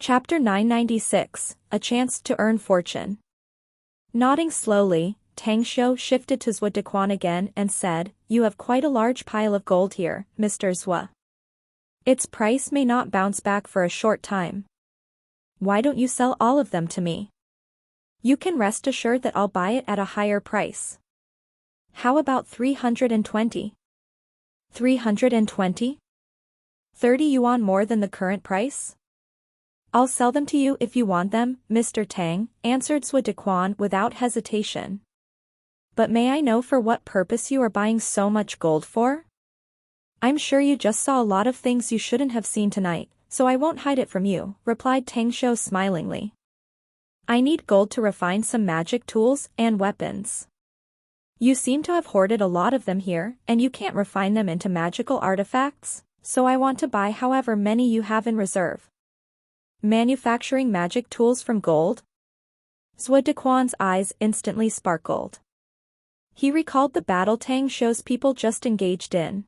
Chapter 996, A Chance to Earn Fortune. Nodding slowly, Tang Xiu shifted to Zhuo Dequan again and said, "You have quite a large pile of gold here, Mr. Zhuo. Its price may not bounce back for a short time. Why don't you sell all of them to me? You can rest assured that I'll buy it at a higher price. How about 320? 320? 30 yuan more than the current price? I'll sell them to you if you want them, Mr. Tang," answered Zhuo Dequan without hesitation. "But may I know for what purpose you are buying so much gold for? I'm sure you just saw a lot of things you shouldn't have seen tonight, so I won't hide it from you," replied Tang Xiu smilingly. "I need gold to refine some magic tools and weapons. You seem to have hoarded a lot of them here, and you can't refine them into magical artifacts, so I want to buy however many you have in reserve." Manufacturing magic tools from gold? Zhuo Dequan's eyes instantly sparkled. He recalled the battle Tang Xiu's people just engaged in.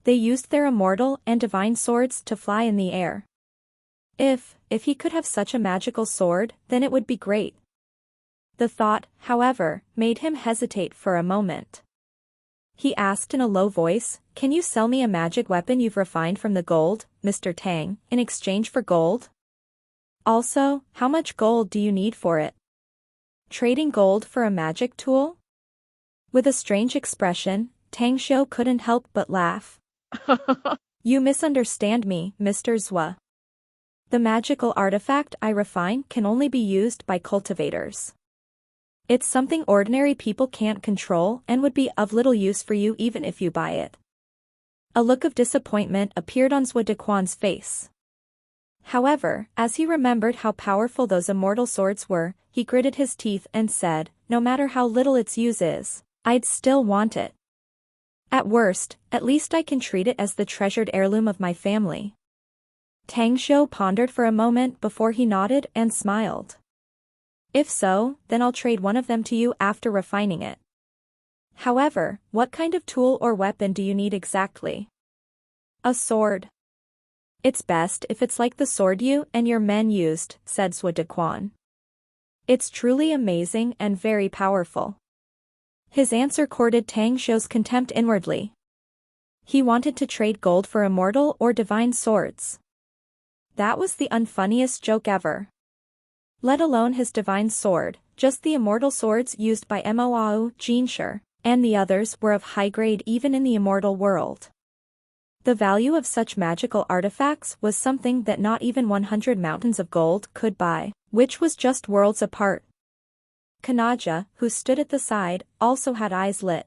They used their immortal and divine swords to fly in the air. If he could have such a magical sword, then it would be great. The thought, however, made him hesitate for a moment. He asked in a low voice, "Can you sell me a magic weapon you've refined from the gold, Mr. Tang, in exchange for gold? Also, how much gold do you need for it?" Trading gold for a magic tool? With a strange expression, Tang Xiu couldn't help but laugh. "You misunderstand me, Mr. Zhuo. The magical artifact I refine can only be used by cultivators. It's something ordinary people can't control and would be of little use for you even if you buy it." A look of disappointment appeared on Zhuo Dequan's face. However, as he remembered how powerful those immortal swords were, he gritted his teeth and said, "No matter how little its use is, I'd still want it. At worst, at least I can treat it as the treasured heirloom of my family." Tang Xiu pondered for a moment before he nodded and smiled. "If so, then I'll trade one of them to you after refining it. However, what kind of tool or weapon do you need exactly?" "A sword. It's best if it's like the sword you and your men used," said Zhuo Dequan. "It's truly amazing and very powerful." His answer courted Tang Xiu's contempt inwardly. He wanted to trade gold for immortal or divine swords. That was the unfunniest joke ever. Let alone his divine sword, just the immortal swords used by Mo Jing, and the others were of high grade even in the immortal world. The value of such magical artifacts was something that not even 100 mountains of gold could buy, which was just worlds apart. Kanaja, who stood at the side, also had eyes lit.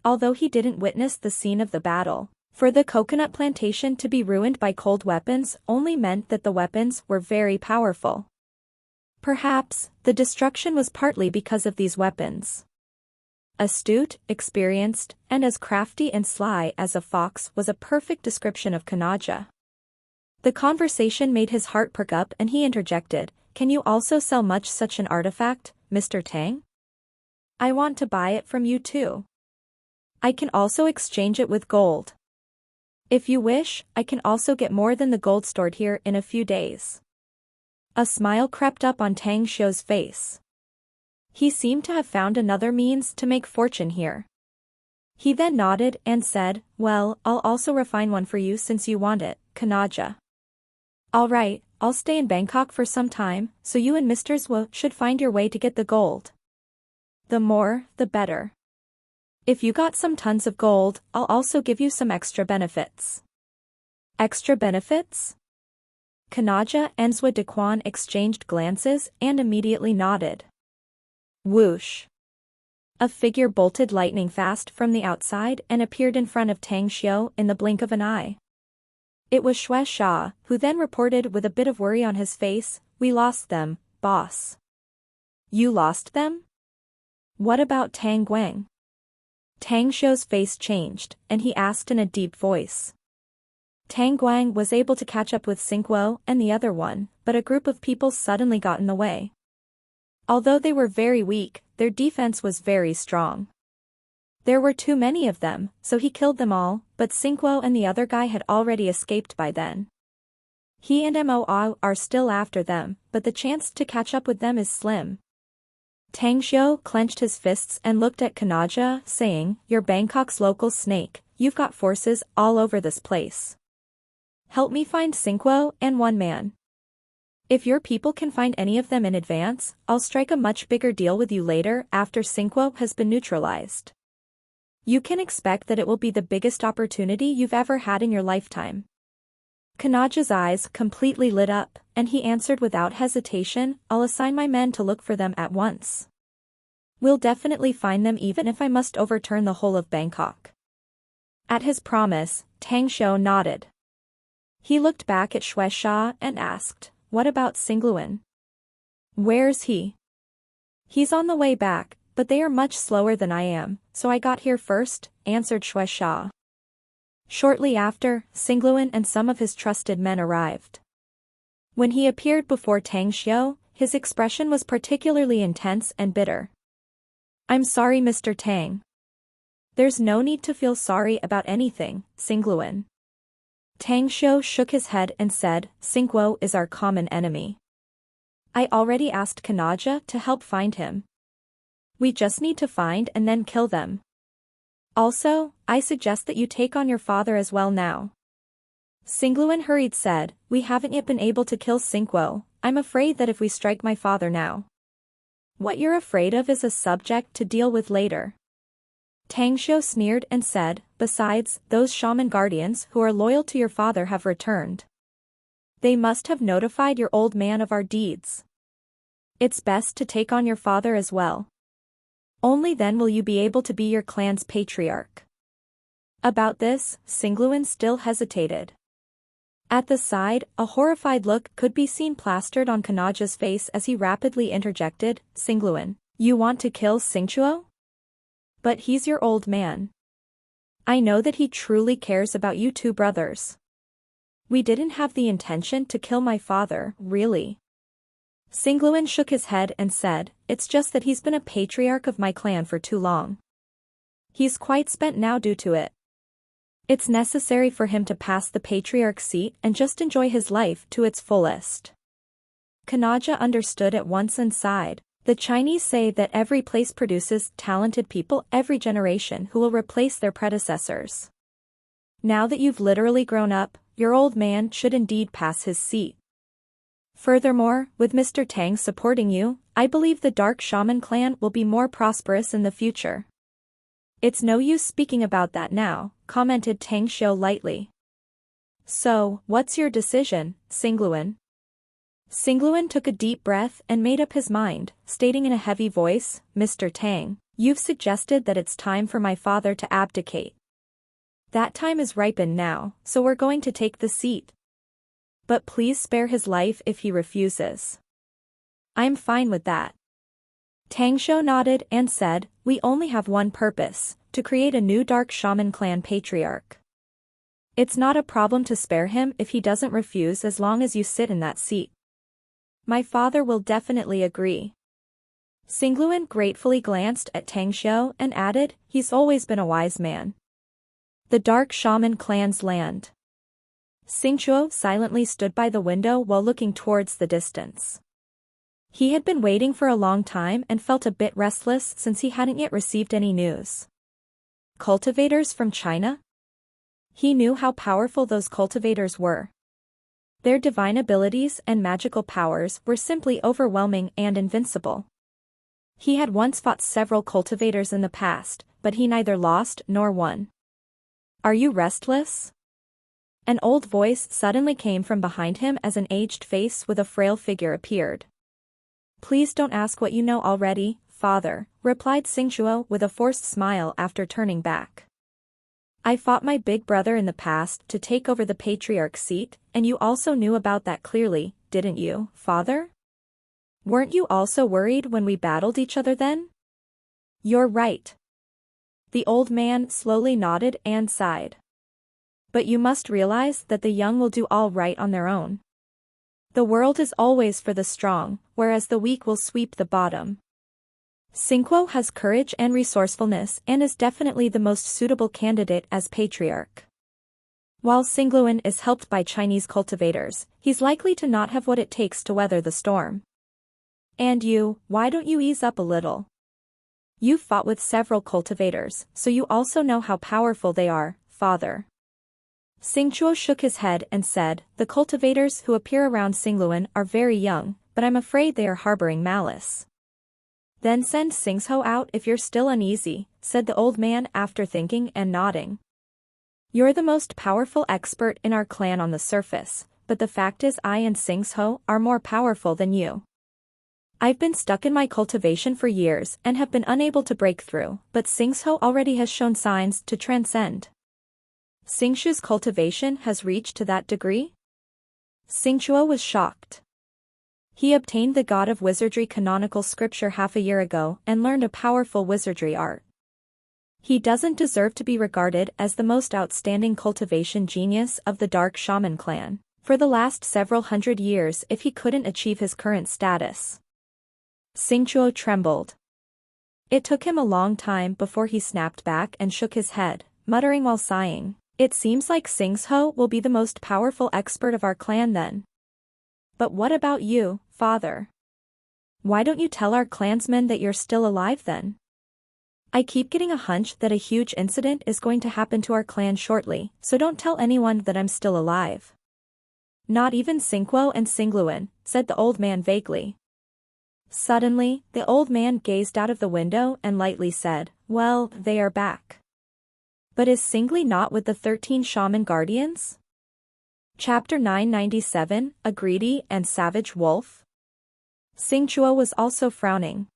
Although he didn't witness the scene of the battle, for the coconut plantation to be ruined by cold weapons only meant that the weapons were very powerful. Perhaps, the destruction was partly because of these weapons. Astute, experienced, and as crafty and sly as a fox was a perfect description of Kanaja. The conversation made his heart perk up and he interjected, "Can you also sell much such an artifact, Mr. Tang? I want to buy it from you too. I can also exchange it with gold. If you wish, I can also get more than the gold stored here in a few days." A smile crept up on Tang Xiu's face. He seemed to have found another means to make fortune here. He then nodded and said, "Well, I'll also refine one for you since you want it, Kanaja. All right, I'll stay in Bangkok for some time, so you and Mr. Zhuo should find your way to get the gold. The more, the better. If you got some tons of gold, I'll also give you some extra benefits." "Extra benefits?" Kanaja and Zhuo Dequan exchanged glances and immediately nodded. Whoosh! A figure bolted lightning fast from the outside and appeared in front of Tang Xiu in the blink of an eye. It was Xue Sha, who then reported with a bit of worry on his face, "We lost them, boss." "You lost them? What about Tang Guang?" Tang Xiu's face changed, and he asked in a deep voice. Tang Guang was able to catch up with Xingguo and the other one, but a group of people suddenly got in the way. Although they were very weak, their defense was very strong. There were too many of them, so he killed them all, but Xingguo and the other guy had already escaped by then. He and Mo are still after them, but the chance to catch up with them is slim. Tang Xiu clenched his fists and looked at Kanaja, saying, "You're Bangkok's local snake, you've got forces all over this place. Help me find Xingguo and one man. If your people can find any of them in advance, I'll strike a much bigger deal with you later after Xingguo has been neutralized. You can expect that it will be the biggest opportunity you've ever had in your lifetime." Kanaja's eyes completely lit up, and he answered without hesitation, "I'll assign my men to look for them at once. We'll definitely find them even if I must overturn the whole of Bangkok." At his promise, Tang Xiu nodded. He looked back at Shueisha and asked, "What about Xingluan? Where's he?" "He's on the way back, but they are much slower than I am, so I got here first," answered Shueisha. Shortly after, Xingluan and some of his trusted men arrived. When he appeared before Tang Xiu, his expression was particularly intense and bitter. "I'm sorry, Mr. Tang." "There's no need to feel sorry about anything, Xingluan." Tang Xiu shook his head and said, "Xingguo is our common enemy. I already asked Kanaja to help find him. We just need to find and then kill them. Also, I suggest that you take on your father as well now." Xingluan hurried said, "We haven't yet been able to kill Xingguo. I'm afraid that if we strike my father now, what you're afraid of is a subject to deal with later." Tang Xiu sneered and said, "Besides, those shaman guardians who are loyal to your father have returned. They must have notified your old man of our deeds. It's best to take on your father as well. Only then will you be able to be your clan's patriarch." About this, Xingluan still hesitated. At the side, a horrified look could be seen plastered on Kanaja's face as he rapidly interjected, "Xingluan, you want to kill Xingchuo? But he's your old man. I know that he truly cares about you two brothers. We didn't have the intention to kill my father, really." Xingluan shook his head and said, "It's just that he's been a patriarch of my clan for too long. He's quite spent now due to it. It's necessary for him to pass the patriarch seat and just enjoy his life to its fullest." Kanaja understood at once and sighed. The Chinese say that every place produces talented people every generation who will replace their predecessors. Now that you've literally grown up, your old man should indeed pass his seat. Furthermore, with Mr. Tang supporting you, I believe the Dark Shaman clan will be more prosperous in the future. "It's no use speaking about that now," commented Tang Xiu lightly. "So, what's your decision, Xingluan?" Xingluan took a deep breath and made up his mind, stating in a heavy voice, "Mr. Tang, you've suggested that it's time for my father to abdicate. That time is ripened now, so we're going to take the seat. But please spare his life if he refuses." "I'm fine with that." Tang Xiu nodded and said, "We only have one purpose, to create a new Dark Shaman clan patriarch. It's not a problem to spare him if he doesn't refuse as long as you sit in that seat. My father will definitely agree." Xingluan gratefully glanced at Tang Xiu and added, "He's always been a wise man. The Dark Shaman clan's land." Xingchuo silently stood by the window while looking towards the distance. He had been waiting for a long time and felt a bit restless since he hadn't yet received any news. Cultivators from China? He knew how powerful those cultivators were. Their divine abilities and magical powers were simply overwhelming and invincible. He had once fought several cultivators in the past, but he neither lost nor won. "Are you restless?" An old voice suddenly came from behind him as an aged face with a frail figure appeared. "Please don't ask what you know already, father," replied Xingchuo with a forced smile after turning back. "I fought my big brother in the past to take over the patriarch seat, and you also knew about that clearly, didn't you, father? Weren't you also worried when we battled each other then?" "You're right." The old man slowly nodded and sighed. "But you must realize that the young will do all right on their own. The world is always for the strong, whereas the weak will sweep the bottom. Xingguo has courage and resourcefulness and is definitely the most suitable candidate as patriarch. While Xingluan is helped by Chinese cultivators, he's likely to not have what it takes to weather the storm. And you, why don't you ease up a little? You've fought with several cultivators, so you also know how powerful they are, father. Xingchuo shook his head and said, the cultivators who appear around Xingluan are very young, but I'm afraid they are harboring malice. Then send Xingzhou out if you're still uneasy, said the old man after thinking and nodding. You're the most powerful expert in our clan on the surface, but the fact is I and Xingzhou are more powerful than you. I've been stuck in my cultivation for years and have been unable to break through, but Xingzhou already has shown signs to transcend. Xingzhou's cultivation has reached to that degree? Xingchuo was shocked. He obtained the God of Wizardry canonical scripture half a year ago and learned a powerful wizardry art. He doesn't deserve to be regarded as the most outstanding cultivation genius of the Dark Shaman clan for the last several hundred years if he couldn't achieve his current status. Xingchuo trembled. It took him a long time before he snapped back and shook his head, muttering while sighing, it seems like Xingzhou will be the most powerful expert of our clan then. But what about you, father? Why don't you tell our clansmen that you're still alive then? I keep getting a hunch that a huge incident is going to happen to our clan shortly, so don't tell anyone that I'm still alive. Not even Xingguo and Xingluan, said the old man vaguely. Suddenly, the old man gazed out of the window and lightly said, well, they are back. But is Xingli not with the 13 shaman guardians? Chapter 997, A Greedy and Savage Wolf. Xingchuo was also frowning.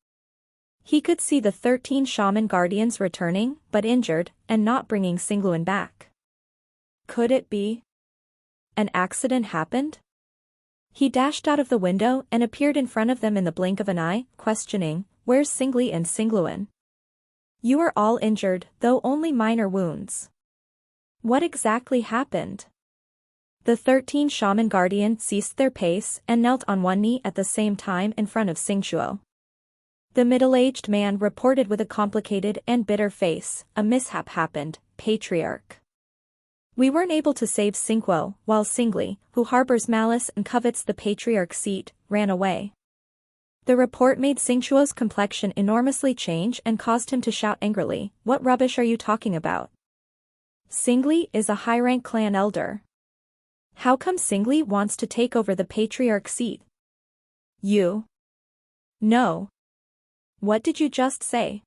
He could see the 13 shaman guardians returning, but injured, and not bringing Xingluan back. Could it be? An accident happened? He dashed out of the window and appeared in front of them in the blink of an eye, questioning, where's Xingli and Xingluan? You are all injured, though only minor wounds. What exactly happened? The 13 shaman guardians ceased their pace and knelt on one knee at the same time in front of Xingchuo. The middle-aged man reported with a complicated and bitter face, a mishap happened, Patriarch. We weren't able to save Xingguo, while Xingli, who harbors malice and covets the Patriarch's seat, ran away. The report made Xingchuo's complexion enormously change and caused him to shout angrily, what rubbish are you talking about? Xingli is a high-rank clan elder. How come Xingli wants to take over the Patriarch's seat? You? No. What did you just say?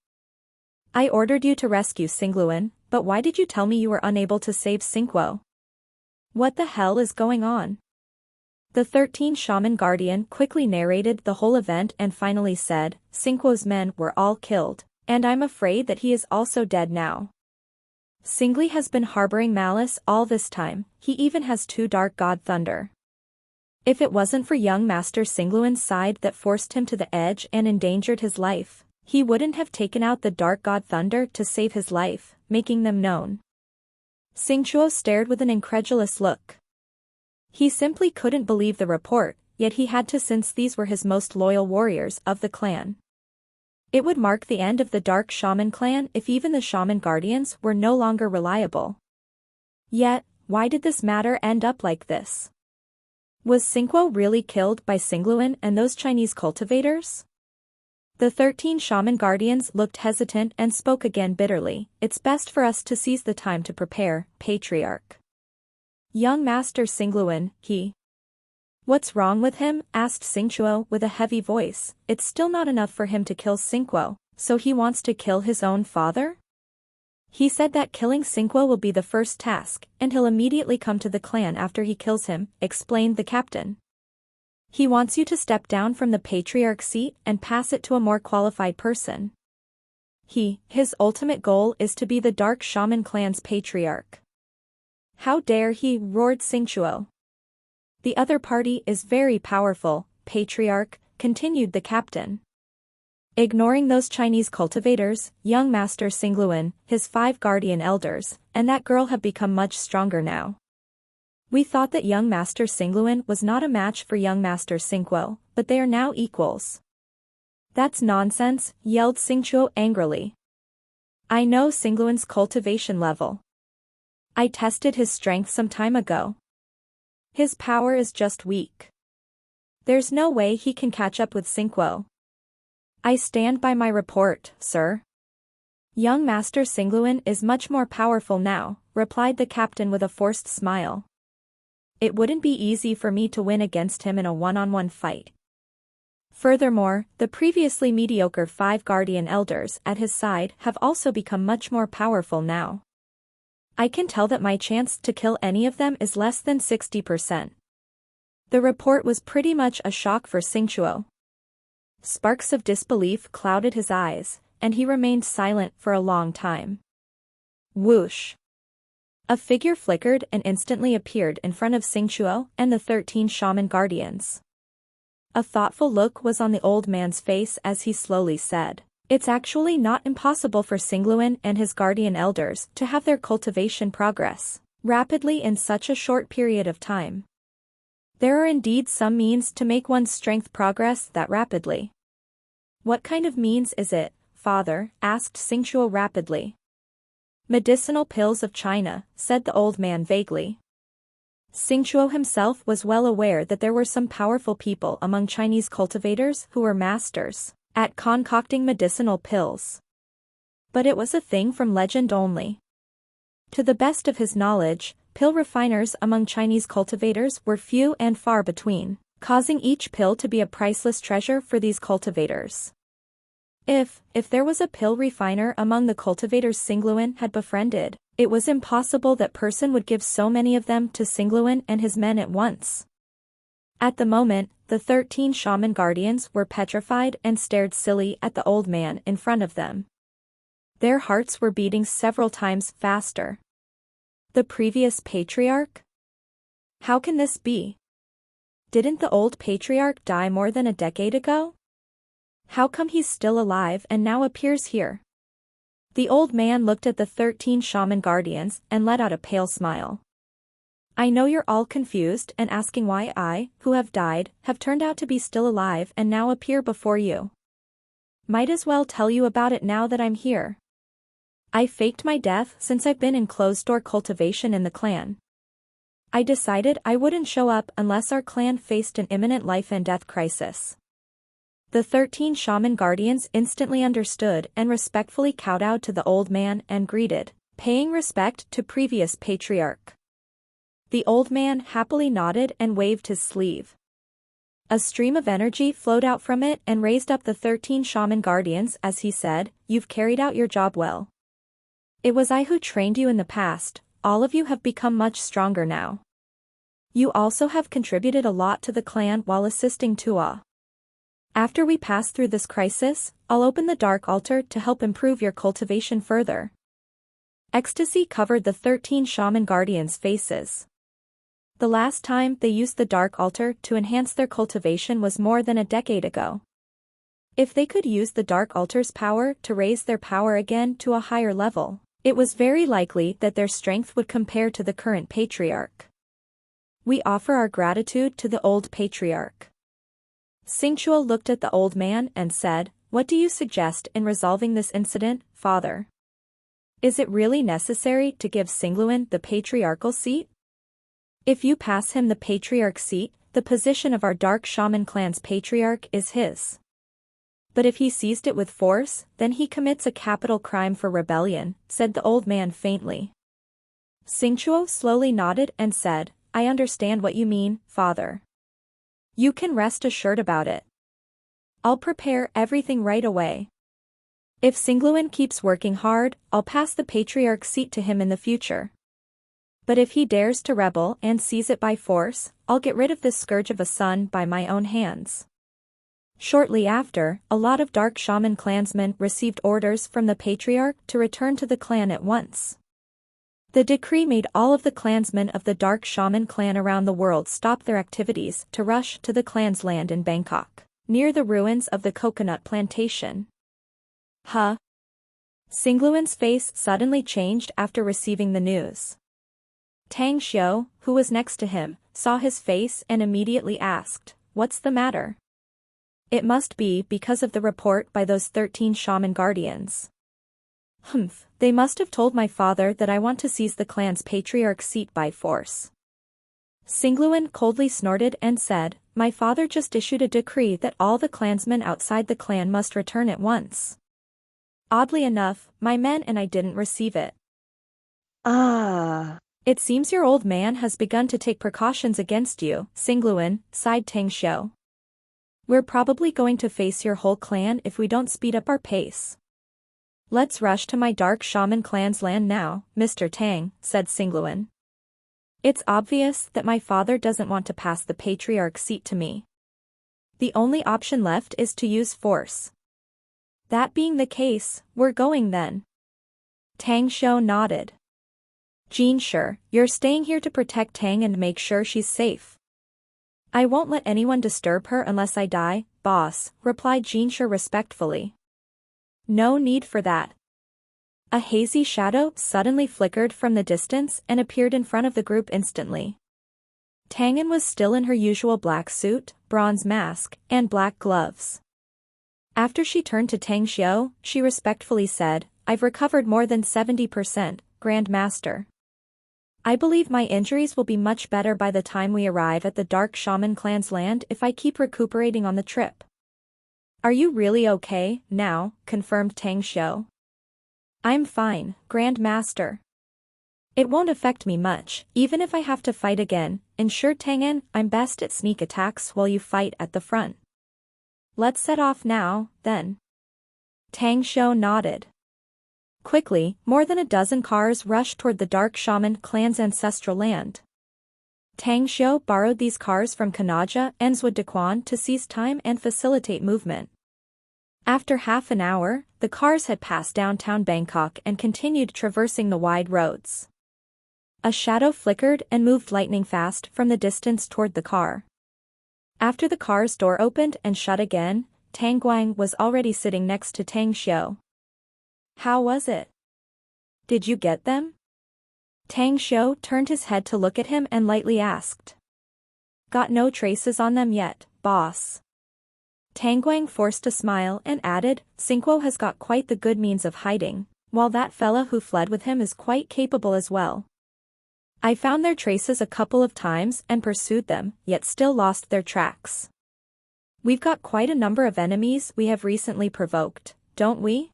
I ordered you to rescue Xingluan, but why did you tell me you were unable to save Xingguo? What the hell is going on? The 13 shaman guardian quickly narrated the whole event and finally said, Xingguo's men were all killed, and I'm afraid that he is also dead now. Xingli has been harboring malice all this time, he even has 2 dark god thunder. If it wasn't for young Master Xingluan's side that forced him to the edge and endangered his life, he wouldn't have taken out the dark god thunder to save his life, making them known. Xingchuo stared with an incredulous look. He simply couldn't believe the report, yet he had to since these were his most loyal warriors of the clan. It would mark the end of the Dark Shaman clan if even the Shaman Guardians were no longer reliable. Yet, why did this matter end up like this? Was Xingguo really killed by Xingluan and those Chinese cultivators? The 13 Shaman Guardians looked hesitant and spoke again bitterly, it's best for us to seize the time to prepare, Patriarch. Young Master Xingluan, he. What's wrong with him? Asked Xingchuo with a heavy voice. It's still not enough for him to kill Xingguo, so he wants to kill his own father? He said that killing Xingguo will be the first task, and he'll immediately come to the clan after he kills him, explained the captain. He wants you to step down from the Patriarch's seat and pass it to a more qualified person. His ultimate goal is to be the Dark Shaman clan's Patriarch. How dare he, roared Xingchuo. The other party is very powerful, Patriarch, continued the captain. Ignoring those Chinese cultivators, young Master Xingluan, his 5 guardian elders, and that girl have become much stronger now. We thought that young Master Xingluan was not a match for young Master Xingguo, but they are now equals. That's nonsense, yelled Xingchuo angrily. I know Xingluan's cultivation level. I tested his strength some time ago. His power is just weak. There's no way he can catch up with Xingguo. I stand by my report, sir. Young Master Xingluan is much more powerful now, replied the captain with a forced smile. It wouldn't be easy for me to win against him in a one-on-one fight. Furthermore, the previously mediocre 5 guardian elders at his side have also become much more powerful now. I can tell that my chance to kill any of them is less than 60%. The report was pretty much a shock for Xingguo. Sparks of disbelief clouded his eyes, and he remained silent for a long time. Whoosh! A figure flickered and instantly appeared in front of Xingguo and the 13 shaman guardians. A thoughtful look was on the old man's face as he slowly said, "It's actually not impossible for Xingluan and his guardian elders to have their cultivation progress rapidly in such a short period of time. There are indeed some means to make one's strength progress that rapidly." "What kind of means is it, father?" asked Xingguo rapidly. "Medicinal pills of China," said the old man vaguely. Xingguo himself was well aware that there were some powerful people among Chinese cultivators who were masters at concocting medicinal pills. But it was a thing from legend only. To the best of his knowledge, pill refiners among Chinese cultivators were few and far between, causing each pill to be a priceless treasure for these cultivators. If there was a pill refiner among the cultivators Xingluan had befriended, it was impossible that person would give so many of them to Xingluan and his men at once. At the moment, the 13 shaman guardians were petrified and stared silly at the old man in front of them. Their hearts were beating several times faster. The previous patriarch? How can this be? Didn't the old patriarch die more than a decade ago? How come he's still alive and now appears here? The old man looked at the 13 shaman guardians and let out a pale smile. "I know you're all confused and asking why I, who have died, have turned out to be still alive and now appear before you. Might as well tell you about it now that I'm here. I faked my death since I've been in closed-door cultivation in the clan. I decided I wouldn't show up unless our clan faced an imminent life-and-death crisis." The 13 shaman guardians instantly understood and respectfully kowtowed to the old man and greeted, paying respect to previous patriarch. The old man happily nodded and waved his sleeve. A stream of energy flowed out from it and raised up the 13 shaman guardians as he said, "You've carried out your job well. It was I who trained you in the past, all of you have become much stronger now. You also have contributed a lot to the clan while assisting Tua. After we pass through this crisis, I'll open the dark altar to help improve your cultivation further." Ecstasy covered the 13 shaman guardians' faces. The last time they used the dark altar to enhance their cultivation was more than a decade ago. If they could use the dark altar's power to raise their power again to a higher level, it was very likely that their strength would compare to the current patriarch. "We offer our gratitude to the old patriarch." Xingguo looked at the old man and said, "What do you suggest in resolving this incident, father? Is it really necessary to give Xingluan the patriarchal seat? If you pass him the patriarch seat, the position of our dark shaman clan's patriarch is his. But if he seized it with force, then he commits a capital crime for rebellion," said the old man faintly. Xingguo slowly nodded and said, "I understand what you mean, father. You can rest assured about it. I'll prepare everything right away. If Xingluan keeps working hard, I'll pass the patriarch's seat to him in the future. But if he dares to rebel and seize it by force, I'll get rid of this scourge of a son by my own hands." Shortly after, a lot of dark shaman clansmen received orders from the patriarch to return to the clan at once. The decree made all of the clansmen of the dark shaman clan around the world stop their activities to rush to the clan's land in Bangkok, near the ruins of the coconut plantation. Huh? Xingluan's face suddenly changed after receiving the news. Tang Xiu, who was next to him, saw his face and immediately asked, "What's the matter?" It must be because of the report by those 13 shaman guardians. Humph, they must have told my father that I want to seize the clan's patriarch's seat by force. Singluan coldly snorted and said, my father just issued a decree that all the clansmen outside the clan must return at once. Oddly enough, my men and I didn't receive it. It seems your old man has begun to take precautions against you, Singluan, sighed Tang Xiu. We're probably going to face your whole clan if we don't speed up our pace. Let's rush to my dark shaman clan's land now, Mr. Tang, said Singluan. It's obvious that my father doesn't want to pass the patriarch's seat to me. The only option left is to use force. That being the case, we're going then. Tang Xiu nodded. Jing, sure, you're staying here to protect Tang and make sure she's safe. I won't let anyone disturb her unless I die, boss, replied Jing Shi respectfully. No need for that. A hazy shadow suddenly flickered from the distance and appeared in front of the group instantly. Tangan was still in her usual black suit, bronze mask, and black gloves. After she turned to Tang Xiu, she respectfully said, I've recovered more than 70%, Grand Master. I believe my injuries will be much better by the time we arrive at the Dark Shaman clan's land if I keep recuperating on the trip. Are you really okay, now, confirmed Tang Xiu. I'm fine, Grand Master. It won't affect me much, even if I have to fight again, ensured Tangan. I'm best at sneak attacks while you fight at the front. Let's set off now, then. Tang Xiu nodded. Quickly, more than a dozen cars rushed toward the Dark Shaman clan's ancestral land. Tang Xiu borrowed these cars from Kanaja and Zhuo to seize time and facilitate movement. After half an hour, the cars had passed downtown Bangkok and continued traversing the wide roads. A shadow flickered and moved lightning fast from the distance toward the car. After the car's door opened and shut again, Tang Guang was already sitting next to Tang Xiu. How was it? Did you get them? Tang Xiu turned his head to look at him and lightly asked. Got no traces on them yet, boss. Tang Guang forced a smile and added, Xingguo has got quite the good means of hiding, while that fella who fled with him is quite capable as well. I found their traces a couple of times and pursued them, yet still lost their tracks. We've got quite a number of enemies we have recently provoked, don't we?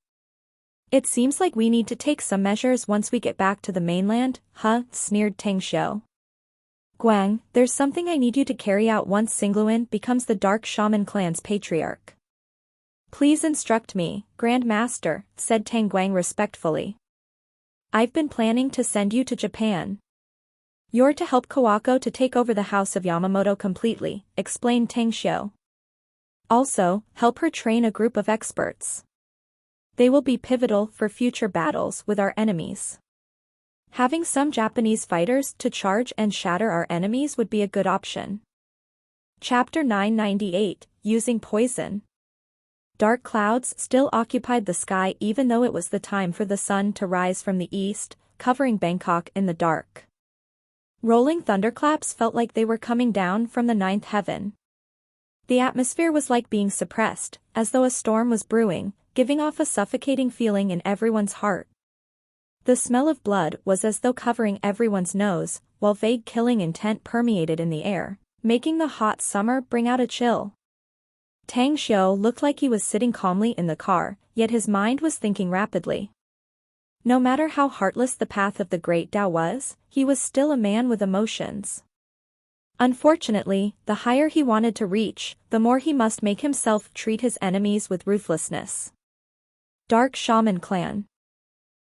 It seems like we need to take some measures once we get back to the mainland, huh? Sneered Tang Xiu. Guang, there's something I need you to carry out once Singluan becomes the Dark Shaman clan's patriarch. Please instruct me, Grand Master, said Tang Guang respectfully. I've been planning to send you to Japan. You're to help Kawako to take over the house of Yamamoto completely, explained Tang Xiu. Also, help her train a group of experts. They will be pivotal for future battles with our enemies. Having some Japanese fighters to charge and shatter our enemies would be a good option. Chapter 998, Using Poison. Dark clouds still occupied the sky even though it was the time for the sun to rise from the east, covering Bangkok in the dark. Rolling thunderclaps felt like they were coming down from the ninth heaven. The atmosphere was like being suppressed, as though a storm was brewing, giving off a suffocating feeling in everyone's heart. The smell of blood was as though covering everyone's nose, while vague killing intent permeated in the air, making the hot summer bring out a chill. Tang Xiu looked like he was sitting calmly in the car, yet his mind was thinking rapidly. No matter how heartless the path of the Great Tao was, he was still a man with emotions. Unfortunately, the higher he wanted to reach, the more he must make himself treat his enemies with ruthlessness. Dark Shaman Clan.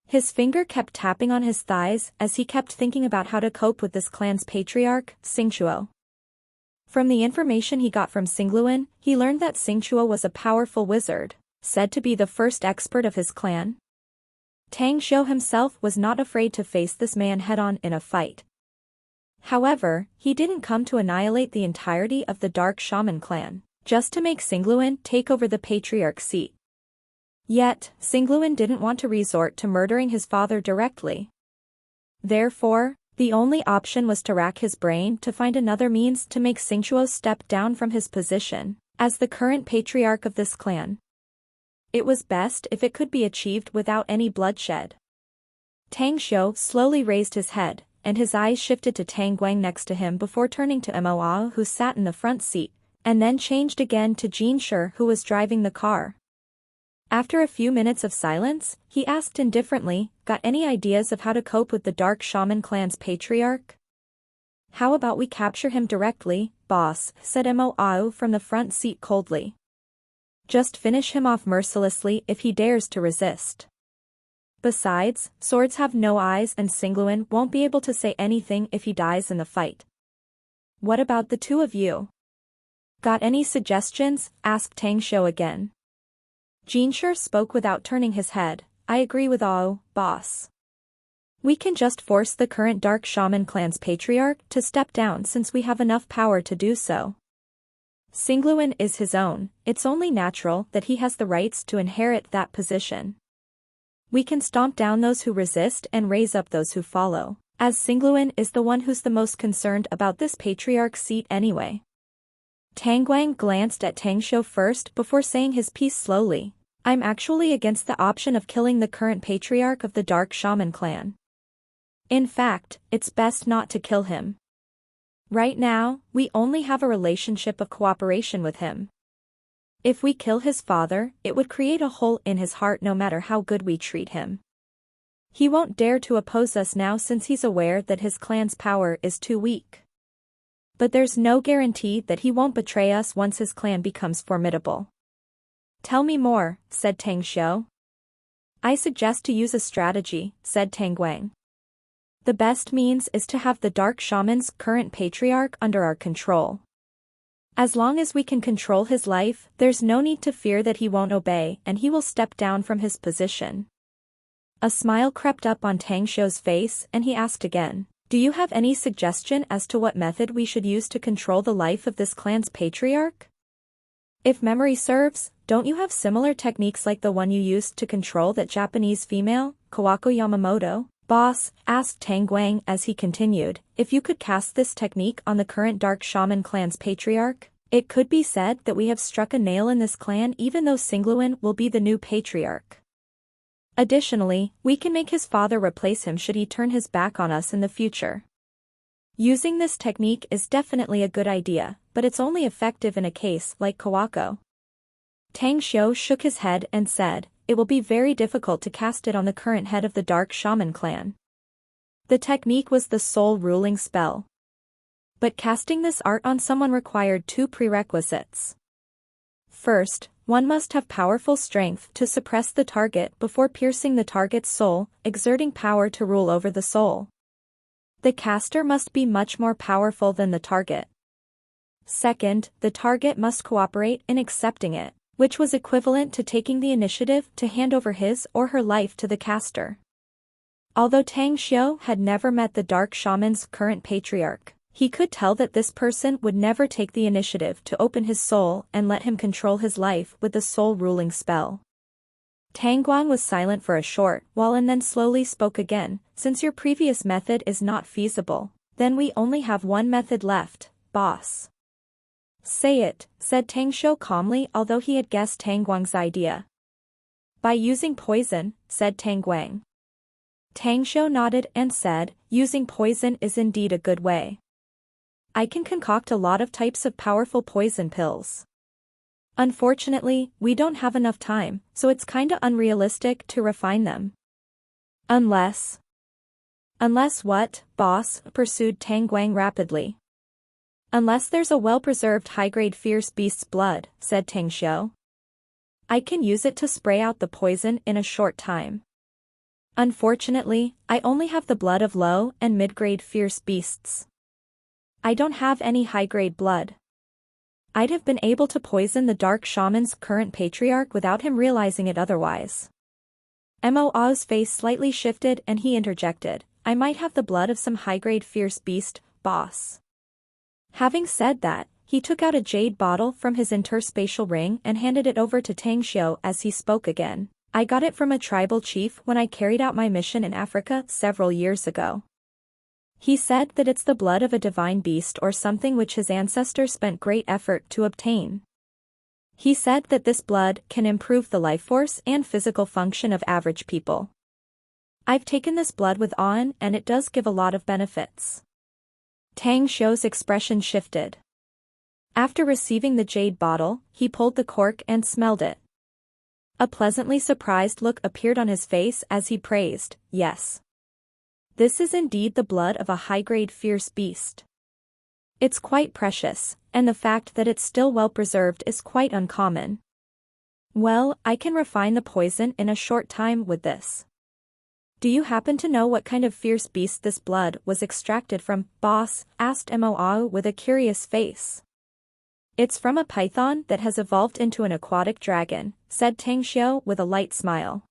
His finger kept tapping on his thighs as he kept thinking about how to cope with this clan's patriarch, Xingchuo. From the information he got from Singluan, he learned that Xingchuo was a powerful wizard, said to be the first expert of his clan. Tang Xiu himself was not afraid to face this man head-on in a fight. However, he didn't come to annihilate the entirety of the Dark Shaman clan, just to make Singluan take over the patriarch's seat. Yet, Singluan didn't want to resort to murdering his father directly. Therefore, the only option was to rack his brain to find another means to make Xingchuo step down from his position as the current patriarch of this clan. It was best if it could be achieved without any bloodshed. Tang Xiu slowly raised his head, and his eyes shifted to Tang Guang next to him before turning to Mo who sat in the front seat, and then changed again to Jin Shi who was driving the car. After a few minutes of silence, he asked indifferently, "Got any ideas of how to cope with the Dark Shaman clan's patriarch?" "How about we capture him directly, boss," said Mo from the front seat coldly. "Just finish him off mercilessly if he dares to resist. Besides, swords have no eyes and Singluan won't be able to say anything if he dies in the fight." "What about the two of you? Got any suggestions?" asked Tang Xiu again. Jin Shi spoke without turning his head. "I agree with Ao, boss. We can just force the current Dark Shaman clan's patriarch to step down since we have enough power to do so. Singluan is his own, it's only natural that he has the rights to inherit that position. We can stomp down those who resist and raise up those who follow, as Singluan is the one who's the most concerned about this patriarch seat anyway." Tang Guang glanced at Tang Xiu first before saying his piece slowly. "I'm actually against the option of killing the current patriarch of the Dark Shaman clan. In fact, it's best not to kill him. Right now, we only have a relationship of cooperation with him. If we kill his father, it would create a hole in his heart no matter how good we treat him. He won't dare to oppose us now since he's aware that his clan's power is too weak. But there's no guarantee that he won't betray us once his clan becomes formidable." "Tell me more," said Tang Xiu. "I suggest to use a strategy," said Tang Guang. "The best means is to have the Dark Shaman's current patriarch under our control. As long as we can control his life, there's no need to fear that he won't obey and he will step down from his position." A smile crept up on Tang Xiu's face and he asked again, "Do you have any suggestion as to what method we should use to control the life of this clan's patriarch? If memory serves, don't you have similar techniques like the one you used to control that Japanese female, Kawako Yamamoto?" "Boss," asked Tang Guang as he continued, "if you could cast this technique on the current Dark Shaman clan's patriarch, it could be said that we have struck a nail in this clan even though Singluan will be the new patriarch. Additionally, we can make his father replace him should he turn his back on us in the future. Using this technique is definitely a good idea, but it's only effective in a case like Kawako." Tang Xiu shook his head and said, "It will be very difficult to cast it on the current head of the Dark Shaman clan. The technique was the sole ruling spell. But casting this art on someone required two prerequisites. First, one must have powerful strength to suppress the target before piercing the target's soul, exerting power to rule over the soul. The caster must be much more powerful than the target. Second, the target must cooperate in accepting it, which was equivalent to taking the initiative to hand over his or her life to the caster." Although Tang Xiu had never met the Dark Shaman's current patriarch, he could tell that this person would never take the initiative to open his soul and let him control his life with the soul ruling spell. Tang Guang was silent for a short while and then slowly spoke again. "Since your previous method is not feasible, then we only have one method left, boss." "Say it," said Tang Xiu calmly although he had guessed Tang Guang's idea. "By using poison," said Tang Guang. Tang Xiu nodded and said, "Using poison is indeed a good way. I can concoct a lot of types of powerful poison pills. Unfortunately, we don't have enough time, so it's kinda unrealistic to refine them. Unless what, boss?" pursued Tang Guang rapidly. "Unless there's a well-preserved high-grade fierce beast's blood," said Tang Xiu. "I can use it to spray out the poison in a short time. Unfortunately, I only have the blood of low and mid-grade fierce beasts. I don't have any high-grade blood. I'd have been able to poison the Dark Shaman's current patriarch without him realizing it otherwise." Mo's face slightly shifted and he interjected, "I might have the blood of some high-grade fierce beast, boss." Having said that, he took out a jade bottle from his interspatial ring and handed it over to Tang Xiu as he spoke again. "I got it from a tribal chief when I carried out my mission in Africa several years ago. He said that it's the blood of a divine beast or something which his ancestors spent great effort to obtain. He said that this blood can improve the life force and physical function of average people. I've taken this blood with on and it does give a lot of benefits. Tang Xiu's expression shifted. After receiving the jade bottle, he pulled the cork and smelled it. A pleasantly surprised look appeared on his face as he praised, "Yes. This is indeed the blood of a high-grade fierce beast. It's quite precious, and the fact that it's still well preserved is quite uncommon. Well, I can refine the poison in a short time with this. Do you happen to know what kind of fierce beast this blood was extracted from, boss?" asked Mo with a curious face. "It's from a python that has evolved into an aquatic dragon," said Tang Xiu with a light smile.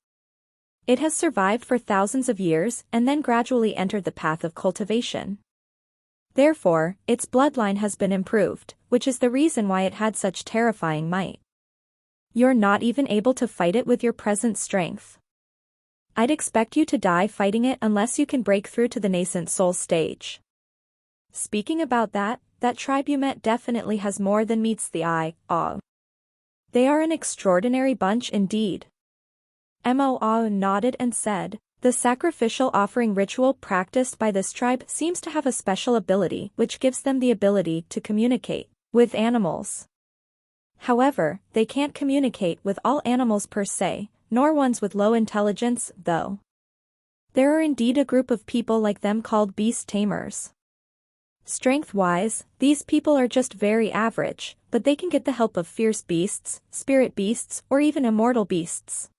"It has survived for thousands of years and then gradually entered the path of cultivation. Therefore, its bloodline has been improved, which is the reason why it had such terrifying might. You're not even able to fight it with your present strength. I'd expect you to die fighting it unless you can break through to the nascent soul stage. Speaking about that tribe you met definitely has more than meets the eye, ah. They are an extraordinary bunch indeed." Mo nodded and said, "The sacrificial offering ritual practiced by this tribe seems to have a special ability which gives them the ability to communicate with animals. However, they can't communicate with all animals per se, nor ones with low intelligence, though. There are indeed a group of people like them called beast tamers. Strength-wise, these people are just very average, but they can get the help of fierce beasts, spirit beasts, or even immortal beasts.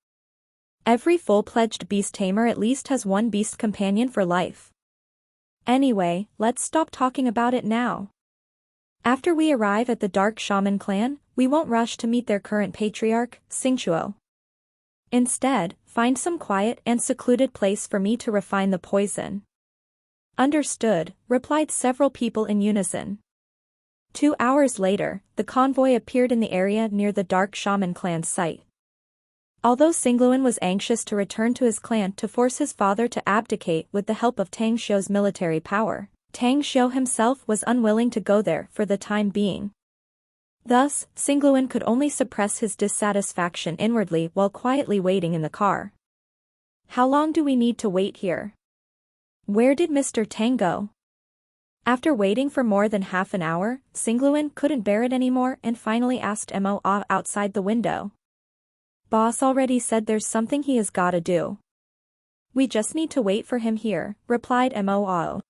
Every full-pledged beast tamer at least has one beast companion for life. Anyway, let's stop talking about it now. After we arrive at the Dark Shaman clan, we won't rush to meet their current patriarch, Xingchuo. Instead, find some quiet and secluded place for me to refine the poison." "Understood," replied several people in unison. 2 hours later, the convoy appeared in the area near the Dark Shaman clan's site. Although Xingluan was anxious to return to his clan to force his father to abdicate with the help of Tang Xiu's military power, Tang Xiu himself was unwilling to go there for the time being. Thus, Xingluan could only suppress his dissatisfaction inwardly while quietly waiting in the car. "How long do we need to wait here? Where did Mr. Tang go?" After waiting for more than half an hour, Xingluan couldn't bear it anymore and finally asked Mo outside the window. "Boss already said there's something he has gotta do. We just need to wait for him here," replied Mo.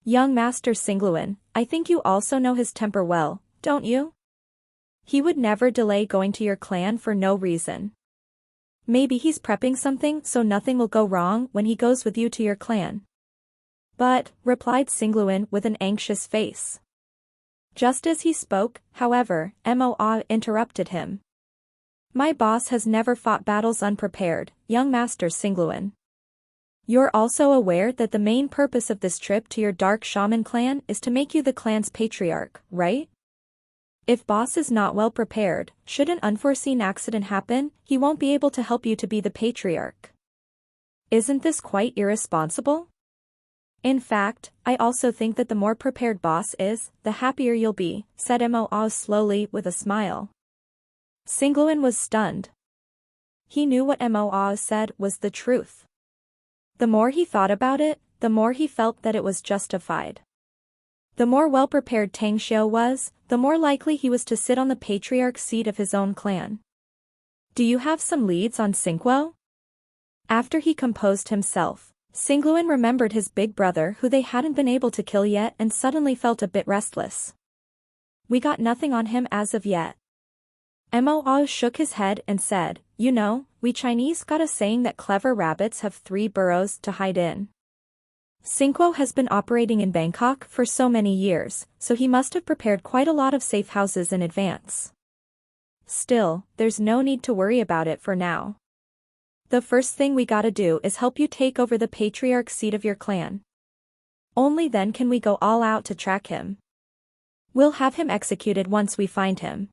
"Young Master Xingluan, I think you also know his temper well, don't you? He would never delay going to your clan for no reason. Maybe he's prepping something so nothing will go wrong when he goes with you to your clan." "But," replied Xingluan with an anxious face. Just as he spoke, however, Mo interrupted him. "My boss has never fought battles unprepared, young Master Xingluan. You're also aware that the main purpose of this trip to your Dark Shaman clan is to make you the clan's patriarch, right? If boss is not well prepared, should an unforeseen accident happen, he won't be able to help you to be the patriarch. Isn't this quite irresponsible? In fact, I also think that the more prepared boss is, the happier you'll be," said Mo slowly with a smile. Xingluan was stunned. He knew what Mo said was the truth. The more he thought about it, the more he felt that it was justified. The more well-prepared Tang Xiu was, the more likely he was to sit on the patriarch seat of his own clan. "Do you have some leads on Xingguo?" After he composed himself, Xingluan remembered his big brother who they hadn't been able to kill yet and suddenly felt a bit restless. "We got nothing on him as of yet." Mo shook his head and said, "You know, we Chinese got a saying that clever rabbits have 3 burrows to hide in. Xingguo has been operating in Bangkok for so many years, so he must have prepared quite a lot of safe houses in advance. Still, there's no need to worry about it for now. The first thing we gotta do is help you take over the patriarch seat of your clan. Only then can we go all out to track him. We'll have him executed once we find him."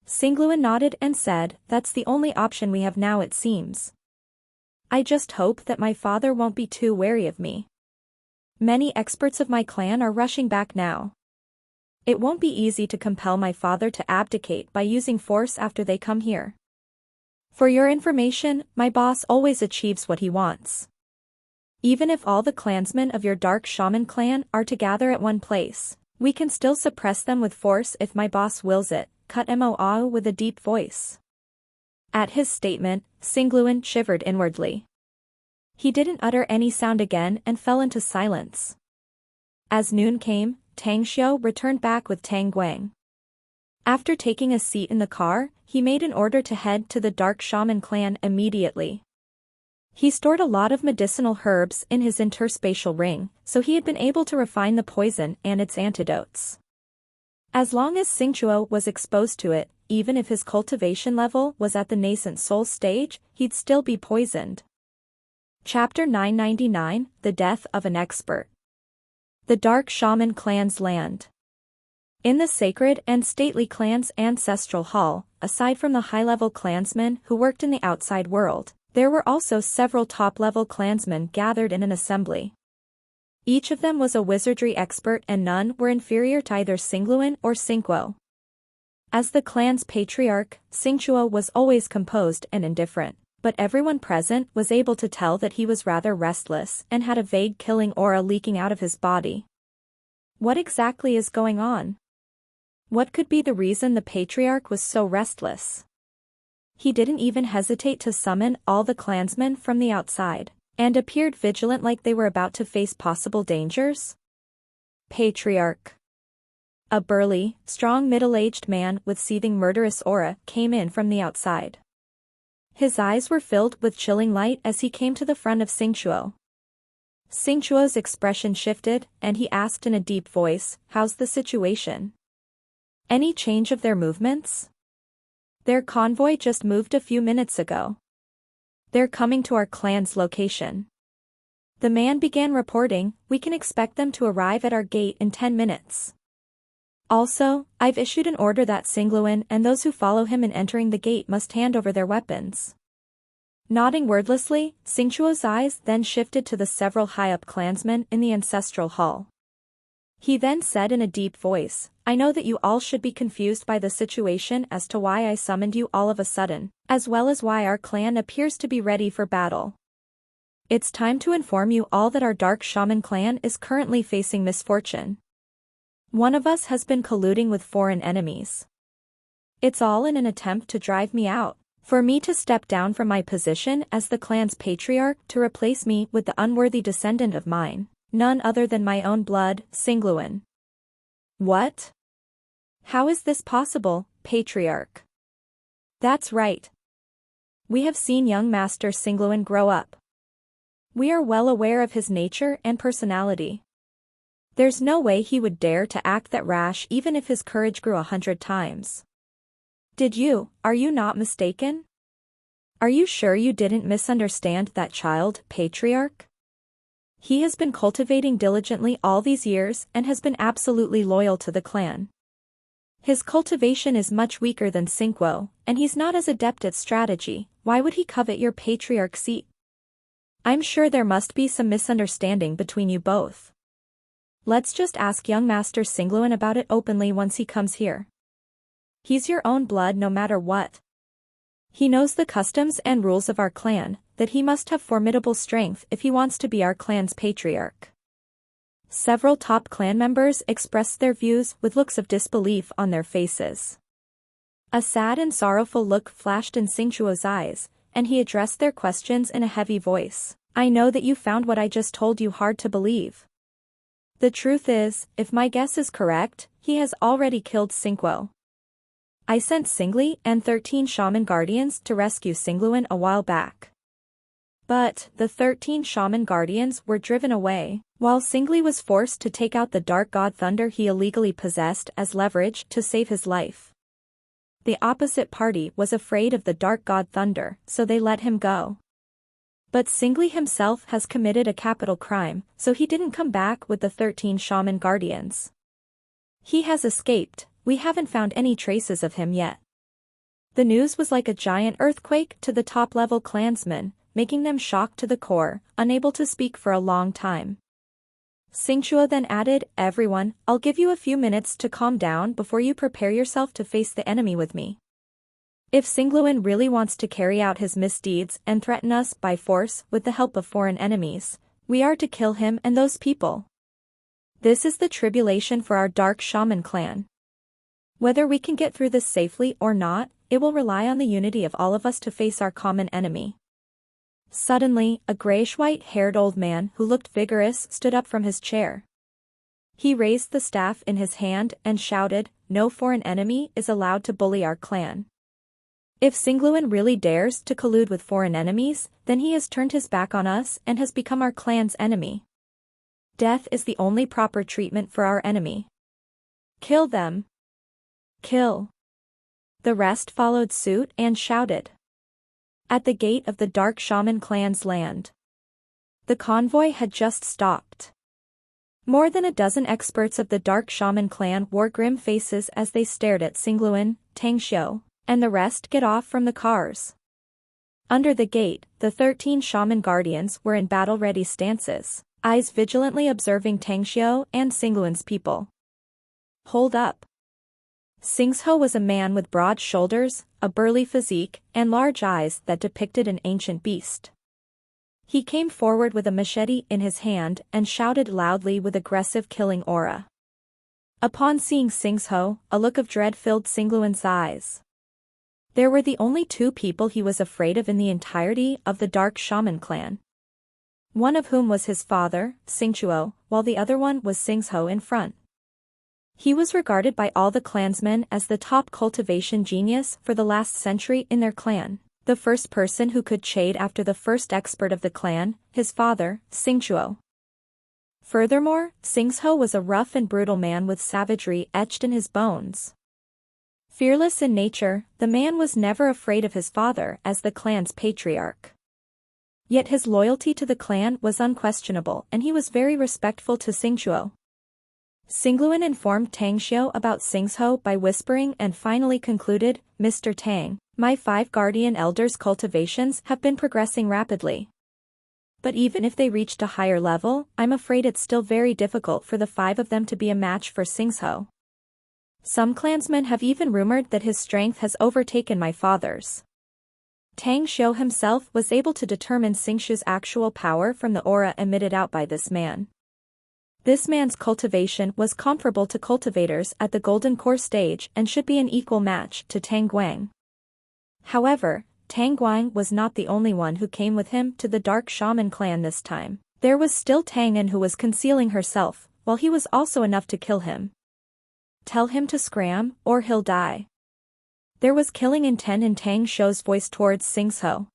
Xingluan nodded and said, "That's the only option we have now, it seems. I just hope that my father won't be too wary of me. Many experts of my clan are rushing back now. It won't be easy to compel my father to abdicate by using force after they come here. For your information, my boss always achieves what he wants. Even if all the clansmen of your Dark Shaman clan are to gather at one place, we can still suppress them with force if my boss wills it, cut Moao with a deep voice. At his statement, Singluan shivered inwardly. He didn't utter any sound again and fell into silence. As noon came, Tang Xiu returned back with Tang Guang. After taking a seat in the car, he made an order to head to the Dark Shaman clan immediately. He stored a lot of medicinal herbs in his interspatial ring, so he had been able to refine the poison and its antidotes. As long as Xingchuo was exposed to it, even if his cultivation level was at the nascent soul stage, he'd still be poisoned. Chapter 999, The Death of an Expert. The Dark Shaman clan's land. In the sacred and stately clan's ancestral hall, aside from the high-level clansmen who worked in the outside world, there were also several top-level clansmen gathered in an assembly. Each of them was a wizardry expert and none were inferior to either Singluan or Xingguo. As the clan's patriarch, Xingchuo was always composed and indifferent, but everyone present was able to tell that he was rather restless and had a vague killing aura leaking out of his body. What exactly is going on? What could be the reason the patriarch was so restless? He didn't even hesitate to summon all the clansmen from the outside, and appeared vigilant like they were about to face possible dangers. Patriarch. A burly, strong middle-aged man with seething murderous aura came in from the outside. His eyes were filled with chilling light as he came to the front of Xingchuo. Xingchuo's expression shifted, and he asked in a deep voice, "How's the situation? Any change of their movements? Their convoy just moved a few minutes ago. They're coming to our clan's location." The man began reporting, "We can expect them to arrive at our gate in 10 minutes. Also, I've issued an order that Singluan and those who follow him in entering the gate must hand over their weapons." Nodding wordlessly, Xingchuo's eyes then shifted to the several high-up clansmen in the ancestral hall. He then said in a deep voice, "I know that you all should be confused by the situation as to why I summoned you all of a sudden, as well as why our clan appears to be ready for battle. It's time to inform you all that our Dark Shaman clan is currently facing misfortune. One of us has been colluding with foreign enemies. It's all in an attempt to drive me out, for me to step down from my position as the clan's patriarch to replace me with the unworthy descendant of mine, none other than my own blood, Singluan." "What? How is this possible, patriarch?" "That's right. We have seen young Master Singluan grow up. We are well aware of his nature and personality. There's no way he would dare to act that rash even if his courage grew 100 times. Are you not mistaken? Are you sure you didn't misunderstand that child, patriarch? He has been cultivating diligently all these years and has been absolutely loyal to the clan. His cultivation is much weaker than Xingguo, and he's not as adept at strategy. Why would he covet your patriarch seat? I'm sure there must be some misunderstanding between you both. Let's just ask young Master Singluan about it openly once he comes here. He's your own blood no matter what. He knows the customs and rules of our clan, that he must have formidable strength if he wants to be our clan's patriarch." Several top clan members expressed their views with looks of disbelief on their faces. A sad and sorrowful look flashed in Xingchuo's eyes, and he addressed their questions in a heavy voice. "I know that you found what I just told you hard to believe. The truth is, if my guess is correct, he has already killed Xingguo. I sent Singli and 13 shaman guardians to rescue Singluan a while back. But, the 13 shaman guardians were driven away, while Singli was forced to take out the dark god thunder he illegally possessed as leverage to save his life. The opposite party was afraid of the dark god thunder, so they let him go. But Singli himself has committed a capital crime, so he didn't come back with the 13 shaman guardians. He has escaped. We haven't found any traces of him yet." The news was like a giant earthquake to the top-level clansmen, making them shocked to the core, unable to speak for a long time. Singchuo then added, everyone, I'll give you a few minutes to calm down before you prepare yourself to face the enemy with me. If Singluan really wants to carry out his misdeeds and threaten us by force with the help of foreign enemies, we are to kill him and those people. This is the tribulation for our dark shaman clan. Whether we can get through this safely or not, it will rely on the unity of all of us to face our common enemy. Suddenly, a grayish-white-haired old man who looked vigorous stood up from his chair. He raised the staff in his hand and shouted, no foreign enemy is allowed to bully our clan. If Singluan really dares to collude with foreign enemies, then he has turned his back on us and has become our clan's enemy. Death is the only proper treatment for our enemy. Kill them. Kill. The rest followed suit and shouted. At the gate of the Dark Shaman clan's land. The convoy had just stopped. More than a dozen experts of the Dark Shaman clan wore grim faces as they stared at Singluan, Tangxiu, and the rest get off from the cars. Under the gate, the 13 shaman guardians were in battle-ready stances, eyes vigilantly observing Tangxiu and Singluan's people. Hold up. Singzhou was a man with broad shoulders, a burly physique, and large eyes that depicted an ancient beast. He came forward with a machete in his hand and shouted loudly with aggressive killing aura. Upon seeing Singzhou, a look of dread filled Singluan's eyes. There were the only two people he was afraid of in the entirety of the Dark Shaman clan. One of whom was his father, Singchuo, while the other one was Singzhou in front. He was regarded by all the clansmen as the top cultivation genius for the last century in their clan, the first person who could chase after the first expert of the clan, his father, Singchuo. Furthermore, Singzhou was a rough and brutal man with savagery etched in his bones. Fearless in nature, the man was never afraid of his father as the clan's patriarch. Yet his loyalty to the clan was unquestionable and he was very respectful to Singchuo. Singluan informed Tangxiu about Singzhou by whispering and finally concluded, Mr. Tang, my 5 guardian elders' cultivations have been progressing rapidly. But even if they reached a higher level, I'm afraid it's still very difficult for the 5 of them to be a match for Singzhou. Some clansmen have even rumored that his strength has overtaken my father's. Tangxiu himself was able to determine Singzhou's actual power from the aura emitted out by this man. This man's cultivation was comparable to cultivators at the Golden Core stage and should be an equal match to Tang Guang. However, Tang Guang was not the only one who came with him to the Dark Shaman clan this time. There was still Tang An who was concealing herself, while he was also enough to kill him. Tell him to scram, or he'll die. There was killing intent in Tang Xiu's voice towards Singzhou.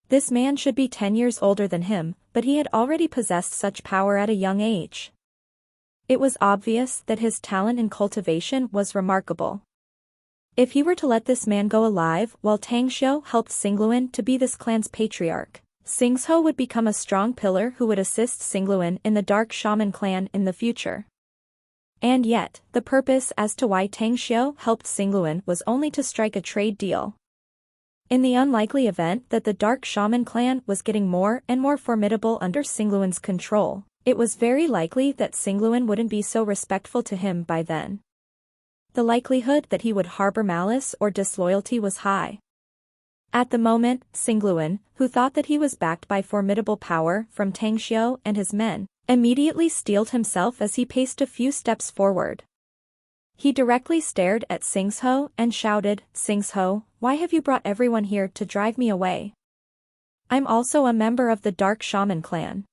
This man should be 10 years older than him, but he had already possessed such power at a young age. It was obvious that his talent in cultivation was remarkable. If he were to let this man go alive while Tang Xiu helped Singluan to be this clan's patriarch, Singzhou would become a strong pillar who would assist Singluan in the Dark Shaman clan in the future. And yet, the purpose as to why Tang Xiu helped Singluan was only to strike a trade deal. In the unlikely event that the Dark Shaman clan was getting more and more formidable under Singluan's control, it was very likely that Singluan wouldn't be so respectful to him by then. The likelihood that he would harbor malice or disloyalty was high. At the moment, Singluan, who thought that he was backed by formidable power from Tang Xiu and his men, immediately steeled himself as he paced a few steps forward. He directly stared at Singzhou and shouted, Singzhou, why have you brought everyone here to drive me away? I'm also a member of the Dark Shaman clan.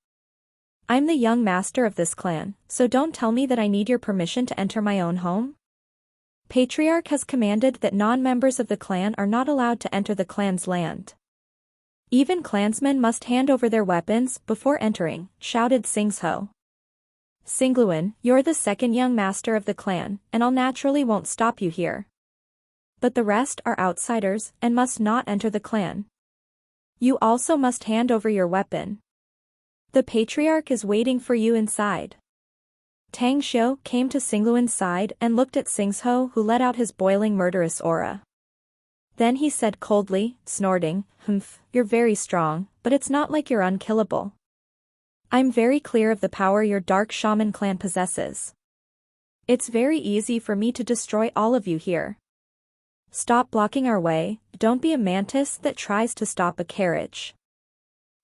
I'm the young master of this clan, so don't tell me that I need your permission to enter my own home. Patriarch has commanded that non-members of the clan are not allowed to enter the clan's land. Even clansmen must hand over their weapons before entering, shouted Singzhou. Singluan, you're the second young master of the clan, and I'll naturally won't stop you here. But the rest are outsiders and must not enter the clan. You also must hand over your weapon. The patriarch is waiting for you inside. Tang Xiu came to Singluan's side and looked at Singzhou, who let out his boiling murderous aura. Then he said coldly, snorting, you're very strong, but it's not like you're unkillable. I'm very clear of the power your dark shaman clan possesses. It's very easy for me to destroy all of you here. Stop blocking our way, don't be a mantis that tries to stop a carriage.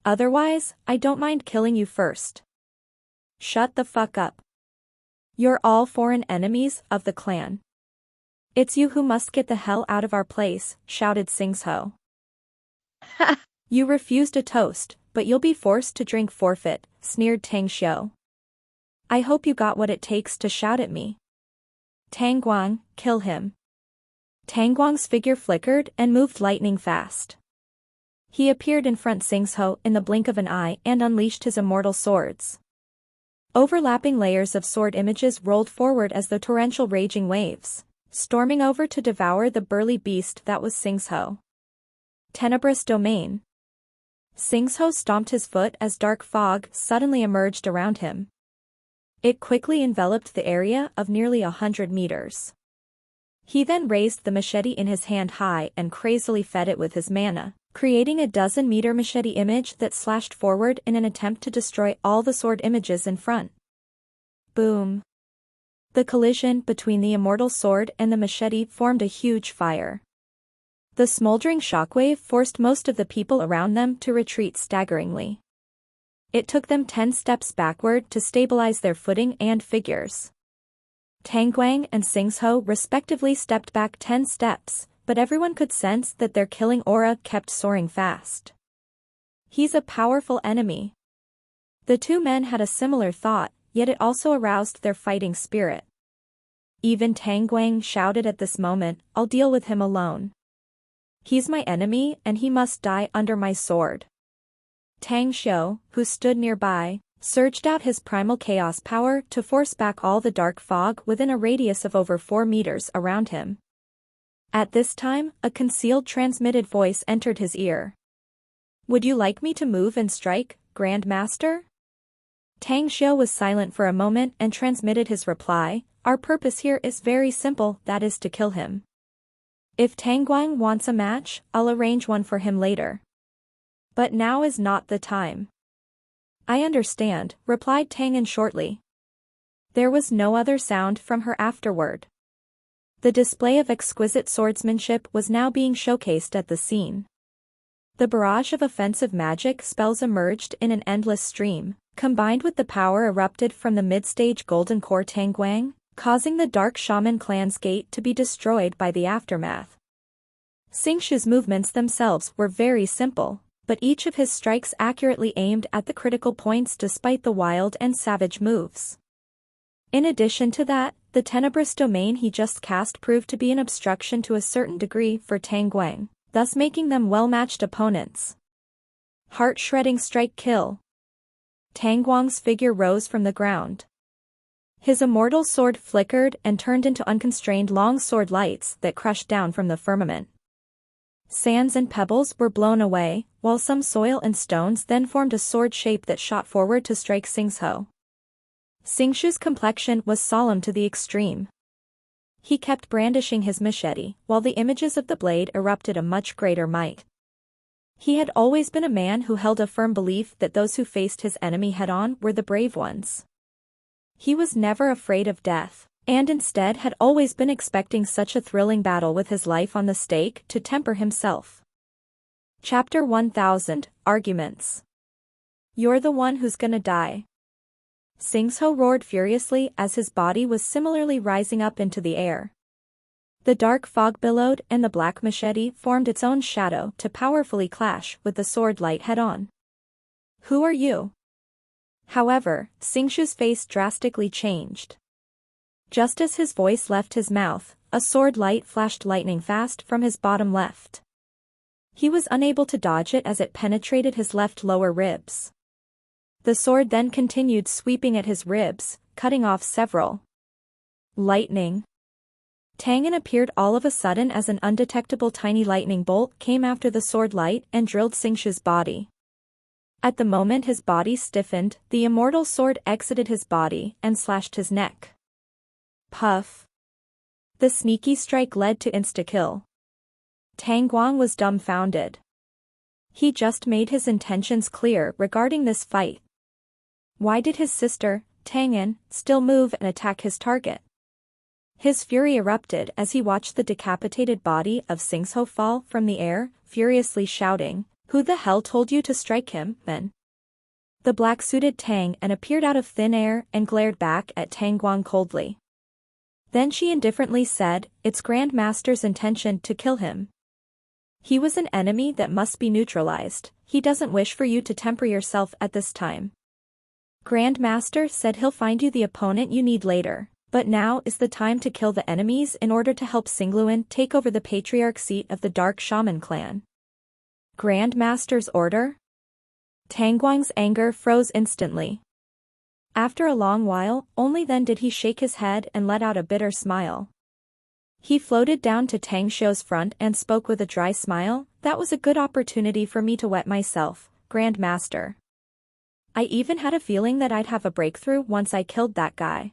Otherwise, I don't mind killing you first. Shut the fuck up. You're all foreign enemies of the clan. It's you who must get the hell out of our place, shouted Singsho. You refused a toast, but you'll be forced to drink forfeit, sneered Tang Xiu. I hope you got what it takes to shout at me. Tang Guang, kill him. Tang Guang's figure flickered and moved lightning fast. He appeared in front Singsho in the blink of an eye and unleashed his immortal swords. Overlapping layers of sword images rolled forward as the torrential raging waves, storming over to devour the burly beast that was Singsho. Tenebrous Domain. Singsho stomped his foot as dark fog suddenly emerged around him. It quickly enveloped the area of nearly 100 meters. He then raised the machete in his hand high and crazily fed it with his mana, creating a 12-meter machete image that slashed forward in an attempt to destroy all the sword images in front. Boom. The collision between the immortal sword and the machete formed a huge fire. The smoldering shockwave forced most of the people around them to retreat staggeringly. It took them 10 steps backward to stabilize their footing and figures. Tang Guang and Singsho respectively stepped back 10 steps, but everyone could sense that their killing aura kept soaring fast. He's a powerful enemy. The two men had a similar thought, yet it also aroused their fighting spirit. Even Tang Guang shouted at this moment, I'll deal with him alone. He's my enemy and he must die under my sword. Tang Xiu, who stood nearby, surged out his primal chaos power to force back all the dark fog within a radius of over 4 meters around him. At this time, a concealed transmitted voice entered his ear. Would you like me to move and strike, Grand Master? Tang Xiu was silent for a moment and transmitted his reply, our purpose here is very simple, that is to kill him. If Tang Guang wants a match, I'll arrange one for him later. But now is not the time. I understand, replied Tang shortly. There was no other sound from her afterward. The display of exquisite swordsmanship was now being showcased at the scene. The barrage of offensive magic spells emerged in an endless stream, combined with the power erupted from the mid-stage golden core Tang Guang, causing the Dark Shaman clan's gate to be destroyed by the aftermath. Singshu's movements themselves were very simple, but each of his strikes accurately aimed at the critical points despite the wild and savage moves. In addition to that, the tenebrous domain he just cast proved to be an obstruction to a certain degree for Tang Guang, thus making them well-matched opponents. Heart-shredding strike kill. Tang Guang's figure rose from the ground. His immortal sword flickered and turned into unconstrained long sword lights that crushed down from the firmament. Sands and pebbles were blown away, while some soil and stones then formed a sword shape that shot forward to strike Singsho. Singshu's complexion was solemn to the extreme. He kept brandishing his machete, while the images of the blade erupted a much greater might. He had always been a man who held a firm belief that those who faced his enemy head-on were the brave ones. He was never afraid of death, and instead had always been expecting such a thrilling battle with his life on the stake to temper himself. Chapter 1000, Arguments. You're the one who's gonna die. Singsho roared furiously as his body was similarly rising up into the air. The dark fog billowed and the black machete formed its own shadow to powerfully clash with the sword light head-on. Who are you? However, Singshu's face drastically changed. Just as his voice left his mouth, a sword light flashed lightning fast from his bottom left. He was unable to dodge it as it penetrated his left lower ribs. The sword then continued sweeping at his ribs, cutting off several. Lightning. Tangin appeared all of a sudden as an undetectable tiny lightning bolt came after the sword light and drilled Singshu's body. At the moment his body stiffened, the immortal sword exited his body and slashed his neck. Puff. The sneaky strike led to insta-kill. Tang Guang was dumbfounded. He just made his intentions clear regarding this fight. Why did his sister, Tangin, still move and attack his target? His fury erupted as he watched the decapitated body of Singso fall from the air, furiously shouting, "Who the hell told you to strike him, then?" The black-suited Tang An appeared out of thin air and glared back at Tang Guang coldly. Then she indifferently said, "It's Grand Master's intention to kill him. He was an enemy that must be neutralized. He doesn't wish for you to temper yourself at this time. Grand Master said he'll find you the opponent you need later. But now is the time to kill the enemies in order to help Singluan take over the patriarch seat of the Dark Shaman clan." Grand Master's order? Tang Guang's anger froze instantly. After a long while, only then did he shake his head and let out a bitter smile. He floated down to Tang Xiu's front and spoke with a dry smile, "That was a good opportunity for me to wet myself, Grand Master. I even had a feeling that I'd have a breakthrough once I killed that guy.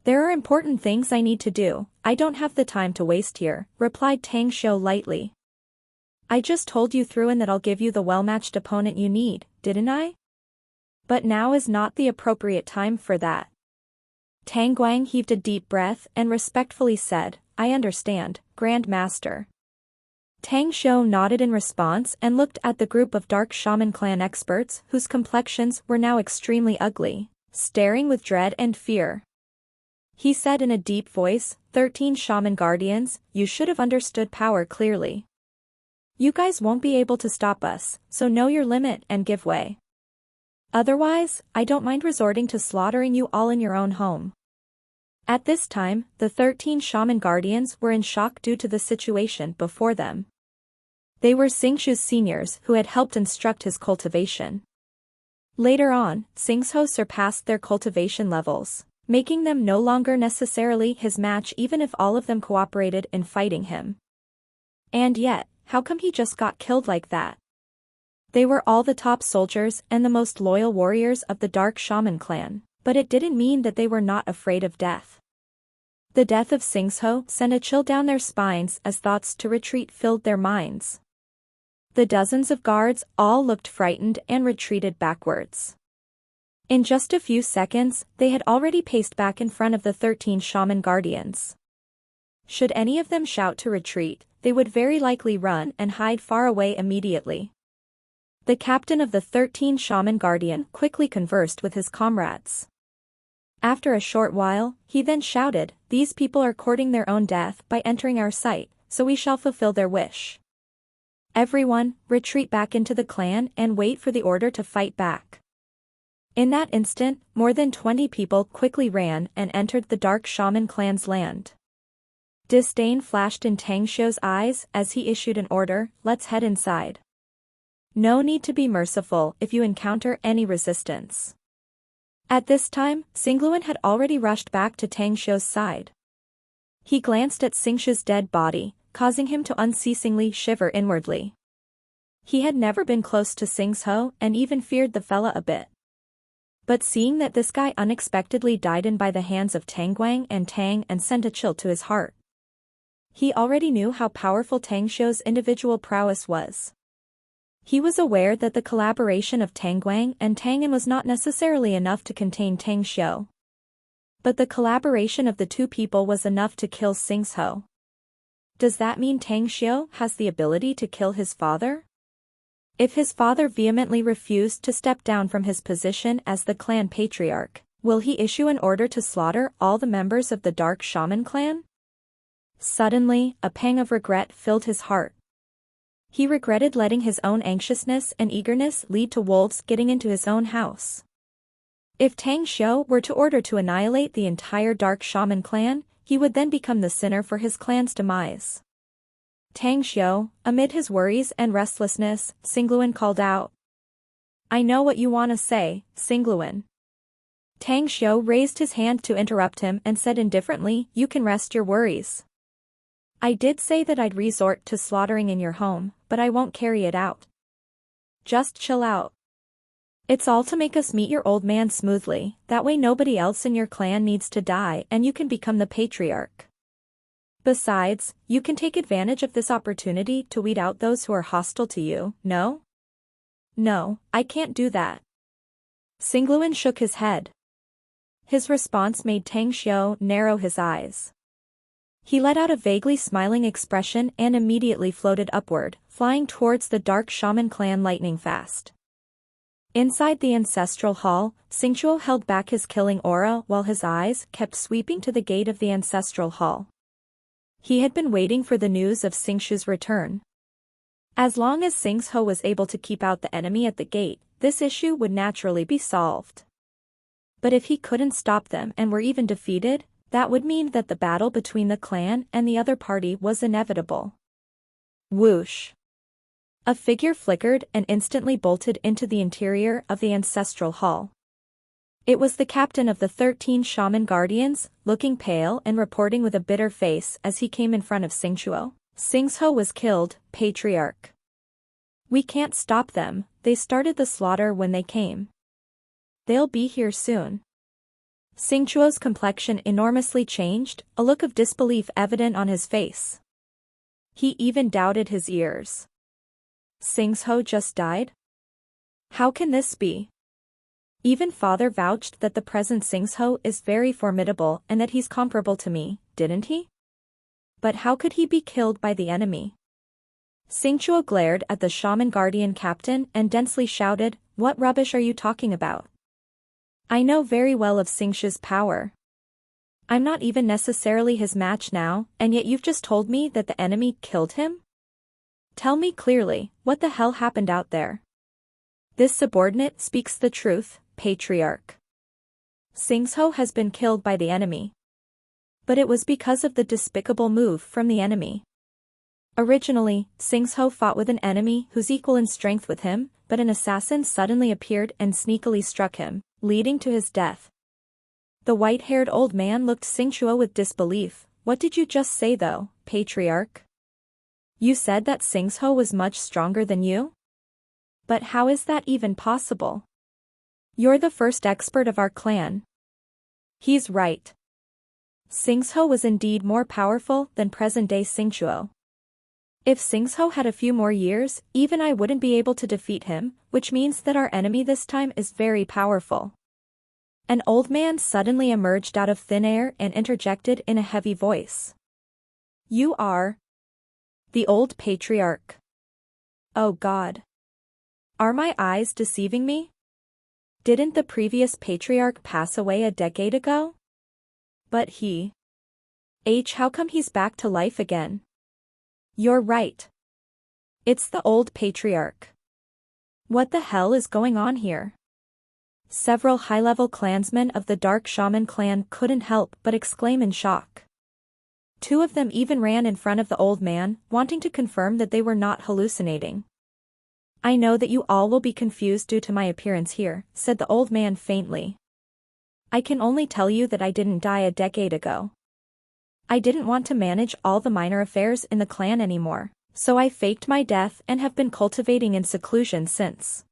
There are important things I need to do, I don't have the time to waste here," replied Tang Xiu lightly. "I just told you through and that I'll give you the well-matched opponent you need, didn't I? But now is not the appropriate time for that." Tang Guang heaved a deep breath and respectfully said, "I understand, Grand Master." Tang Xiu nodded in response and looked at the group of Dark Shaman clan experts whose complexions were now extremely ugly, staring with dread and fear. He said in a deep voice, 13 Shaman Guardians, you should have understood power clearly. You guys won't be able to stop us, so know your limit and give way. Otherwise, I don't mind resorting to slaughtering you all in your own home." At this time, the 13 Shaman Guardians were in shock due to the situation before them. They were Singshu's seniors who had helped instruct his cultivation. Later on, Singso surpassed their cultivation levels, making them no longer necessarily his match even if all of them cooperated in fighting him. And yet, how come he just got killed like that? They were all the top soldiers and the most loyal warriors of the Dark Shaman clan, but it didn't mean that they were not afraid of death. The death of Singso sent a chill down their spines as thoughts to retreat filled their minds. The dozens of guards all looked frightened and retreated backwards. In just a few seconds, they had already paced back in front of the 13 Shaman Guardians. Should any of them shout to retreat, they would very likely run and hide far away immediately. The captain of the 13 Shaman Guardian quickly conversed with his comrades. After a short while, he then shouted, "These people are courting their own death by entering our sight, so we shall fulfill their wish. Everyone, retreat back into the clan and wait for the order to fight back." In that instant, more than 20 people quickly ran and entered the Dark Shaman clan's land. Disdain flashed in Tang Xiu's eyes as he issued an order, "Let's head inside. No need to be merciful if you encounter any resistance." At this time, Singluan had already rushed back to Tang Xiu's side. He glanced at Singshu's dead body, causing him to unceasingly shiver inwardly. He had never been close to Singso and even feared the fella a bit. But seeing that this guy unexpectedly died in by the hands of Tang Guang and Tang and sent a chill to his heart. He already knew how powerful Tang Xiu's individual prowess was. He was aware that the collaboration of Tang Guang and Tang An was not necessarily enough to contain Tang Xiu. But the collaboration of the two people was enough to kill Singso. Does that mean Tang Xiu has the ability to kill his father? If his father vehemently refused to step down from his position as the clan patriarch, will he issue an order to slaughter all the members of the Dark Shaman clan? Suddenly, a pang of regret filled his heart. He regretted letting his own anxiousness and eagerness lead to wolves getting into his own house. If Tang Xiu were to order to annihilate the entire Dark Shaman clan, he would then become the sinner for his clan's demise. Tang Xiu, amid his worries and restlessness, Singluan called out. "I know what you want to say, Singluan." Tang Xiu raised his hand to interrupt him and said indifferently, "You can rest your worries. I did say that I'd resort to slaughtering in your home, but I won't carry it out. Just chill out. It's all to make us meet your old man smoothly, that way nobody else in your clan needs to die and you can become the patriarch. Besides, you can take advantage of this opportunity to weed out those who are hostile to you, no?" "No, I can't do that." Singluan shook his head. His response made Tang Xiu narrow his eyes. He let out a vaguely smiling expression and immediately floated upward, flying towards the dark shaman clan lightning fast. Inside the ancestral hall, Xingqiu held back his killing aura while his eyes kept sweeping to the gate of the ancestral hall. He had been waiting for the news of Xingqiu's return. As long as Xingqiu was able to keep out the enemy at the gate, this issue would naturally be solved. But if he couldn't stop them and were even defeated, that would mean that the battle between the clan and the other party was inevitable. Whoosh! A figure flickered and instantly bolted into the interior of the ancestral hall. It was the captain of the 13 shaman guardians, looking pale and reporting with a bitter face as he came in front of Xingqiu. Xingqiu was killed, Patriarch. We can't stop them, they started the slaughter when they came. They'll be here soon. Xingqiu's complexion enormously changed, a look of disbelief evident on his face. He even doubted his ears. Xingqiu just died? How can this be? Even father vouched that the present Xingqiu is very formidable and that he's comparable to me, didn't he? But how could he be killed by the enemy? Xingqiu glared at the shaman guardian captain and densely shouted, "What rubbish are you talking about? I know very well of Xingqiu's power. I'm not even necessarily his match now, and yet you've just told me that the enemy killed him? Tell me clearly, what the hell happened out there?" This subordinate speaks the truth, Patriarch. Xingqiu has been killed by the enemy. But it was because of the despicable move from the enemy. Originally, Xingqiu fought with an enemy who's equal in strength with him, but an assassin suddenly appeared and sneakily struck him, leading to his death. The white-haired old man looked Xingqiu with disbelief. What did you just say though, Patriarch? You said that Xingqiu was much stronger than you? But how is that even possible? You're the first expert of our clan. He's right. Xingqiu was indeed more powerful than present-day Xingqiu. If Xingqiu had a few more years, even I wouldn't be able to defeat him, which means that our enemy this time is very powerful. An old man suddenly emerged out of thin air and interjected in a heavy voice. You are the old patriarch. Oh God. Are my eyes deceiving me? Didn't the previous patriarch pass away a decade ago? But how come he's back to life again? You're right. It's the old patriarch. What the hell is going on here? Several high-level clansmen of the Dark Shaman clan couldn't help but exclaim in shock. Two of them even ran in front of the old man, wanting to confirm that they were not hallucinating. I know that you all will be confused due to my appearance here, said the old man faintly. I can only tell you that I didn't die a decade ago. I didn't want to manage all the minor affairs in the clan anymore, so I faked my death and have been cultivating in seclusion since.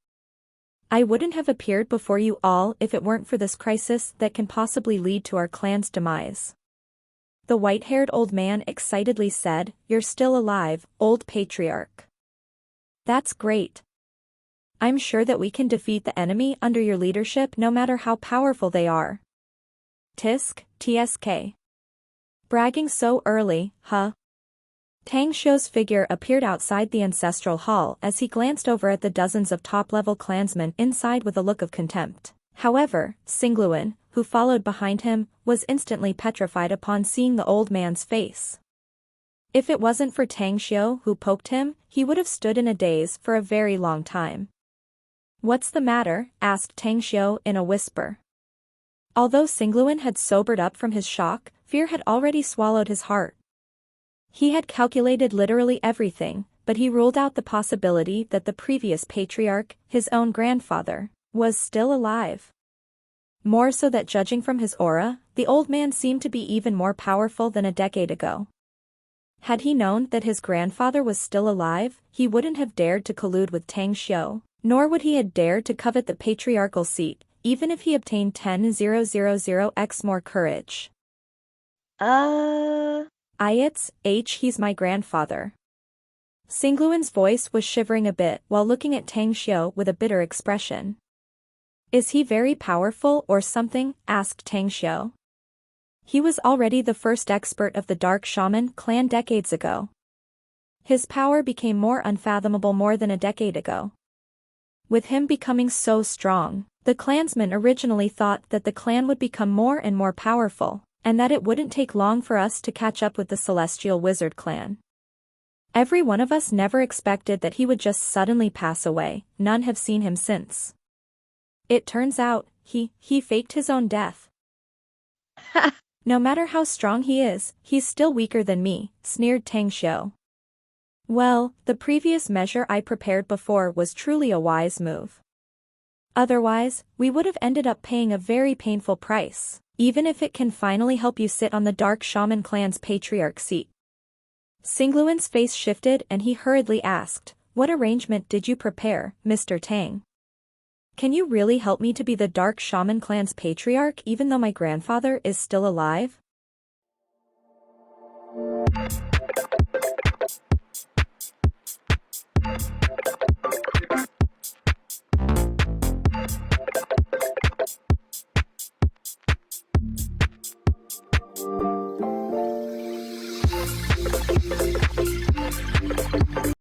I wouldn't have appeared before you all if it weren't for this crisis that can possibly lead to our clan's demise. The white-haired old man excitedly said, You're still alive, old patriarch. That's great. I'm sure that we can defeat the enemy under your leadership no matter how powerful they are. TSK. Bragging so early, huh? Tang Xiu's figure appeared outside the ancestral hall as he glanced over at the dozens of top-level clansmen inside with a look of contempt. However, Xingluan, who followed behind him, was instantly petrified upon seeing the old man's face. If it wasn't for Tang Xiu who poked him, he would have stood in a daze for a very long time. What's the matter? Asked Tang Xiu in a whisper. Although Xingluan had sobered up from his shock, fear had already swallowed his heart. He had calculated literally everything, but he ruled out the possibility that the previous patriarch, his own grandfather, was still alive. More so that judging from his aura, the old man seemed to be even more powerful than a decade ago. Had he known that his grandfather was still alive, he wouldn't have dared to collude with Tang Xiu, nor would he have dared to covet the patriarchal seat, even if he obtained 10,000x more courage. He's my grandfather. Xingluan's voice was shivering a bit while looking at Tang Xiu with a bitter expression. Is he very powerful or something? Asked Tang Xiu. He was already the first expert of the Dark Shaman clan decades ago. His power became more unfathomable more than a decade ago. With him becoming so strong, the clansmen originally thought that the clan would become more and more powerful, and that it wouldn't take long for us to catch up with the Celestial Wizard clan. Every one of us never expected that he would just suddenly pass away. None have seen him since. It turns out, he faked his own death. No matter how strong he is, he's still weaker than me, sneered Tang Xiu. Well, the previous measure I prepared before was truly a wise move. Otherwise, we would have ended up paying a very painful price, even if it can finally help you sit on the Dark Shaman clan's patriarch seat. Singluan's face shifted and he hurriedly asked, "What arrangement did you prepare, Mr. Tang? Can you really help me to be the Dark Shaman clan's patriarch even though my grandfather is still alive?"